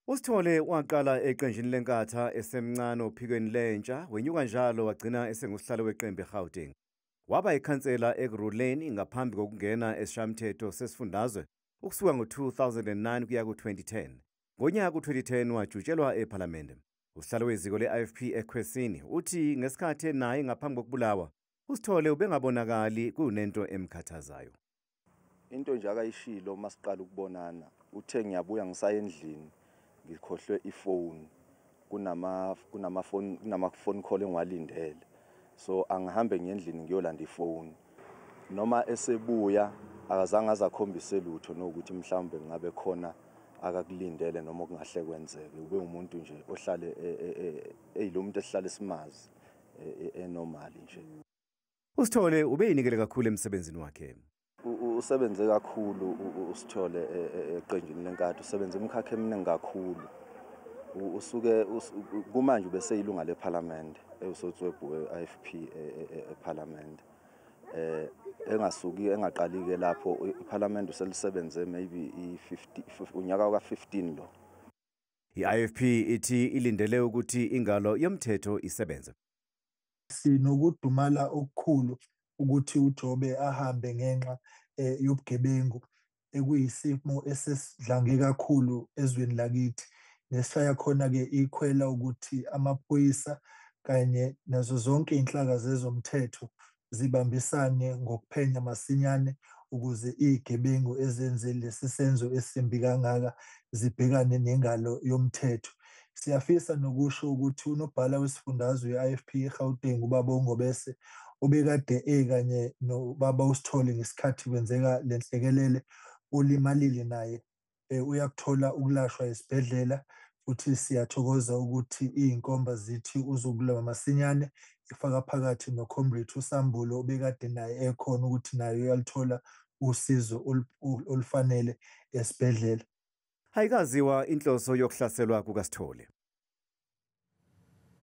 USithole waqala eqenjini lenkatha esemncane ophikweni lentsha, wenyuka njalo wagcina esengusihlalo weqembu eGauteng. Waba yikhansela ekuruleni ngaphambi kokungena esishayamthetho sesifundazwe ukusuka ngo-2009 kuya ku-2010. Ngonyaka u-2010 wajutshelwa ephalamende. Usihlalo weziko le-IFP eKwesini uthi ngesikhathi naye ngaphambi kokubulawa, uSithole ubengabonakali kunento emkhathazayo. Into nje akayishilo masiqala ukubonana, uthe ngiyabuya ngisaya endlini ngikhohlwe ifoni, kunama-phone call engiwalindele, so angihambe ngendlini ngiyolanda ifoni. Noma esebuya akazange azakhombise lutho nokuthi mhlawumbe ngabe khona akakulindele noma okungahle kwenzeke. Ube umuntu nje ohlale lo muntu esihlale simazi enormal nje. USithole ubeyinikele kakhulu emsebenzini wakhe. Usebenze kakhulu uSithole eqenjini lenkatha, usebenze imikhakha eminingi kakhulu. Usuke kumanje bese yilunga leParliament eUsotswebhu we-IFP eParliament. Engasuki engaqali ke lapho iParliament uselisebenze maybe unyaka ka-15 lo. I-IFP ithi ilindele ukuthi ingalo yomthetho isebenze. Sinokudumala okukhulu ukuthi uJobe ahambe ngenxa yobugebengu ekuyisimo esesidlange kakhulu ezweni lakithi. Nesishaya khona-ke ikhwela ukuthi amaphoyisa kanye nazo zonke inhlaka zezomthetho zibambisane ngokuphenya masinyane ukuze izigebengu ezenze lesi senzo esimbi kangaka zibhekane nengalo yomthetho. Siyafisa nokusho ukuthi unobhala wesifundazwe we-IFP eGauteng uBaba uNgobese obekade kanye nobaba uSithole ngesikhathi kwenzeka lenhlekelele ulimalile naye uyakuthola ukulashwa esibhedlela, futhi siyathokoza ukuthi iy'nkomba zithi uzokulama masinyane, ifaka phakathi noComrade uSambulo obekade naye ekhona ukuthi naye uyalithola usizo olufanele esibhedlela. Ayikaziwa inhloso yokuhlaselwa kukaSithole.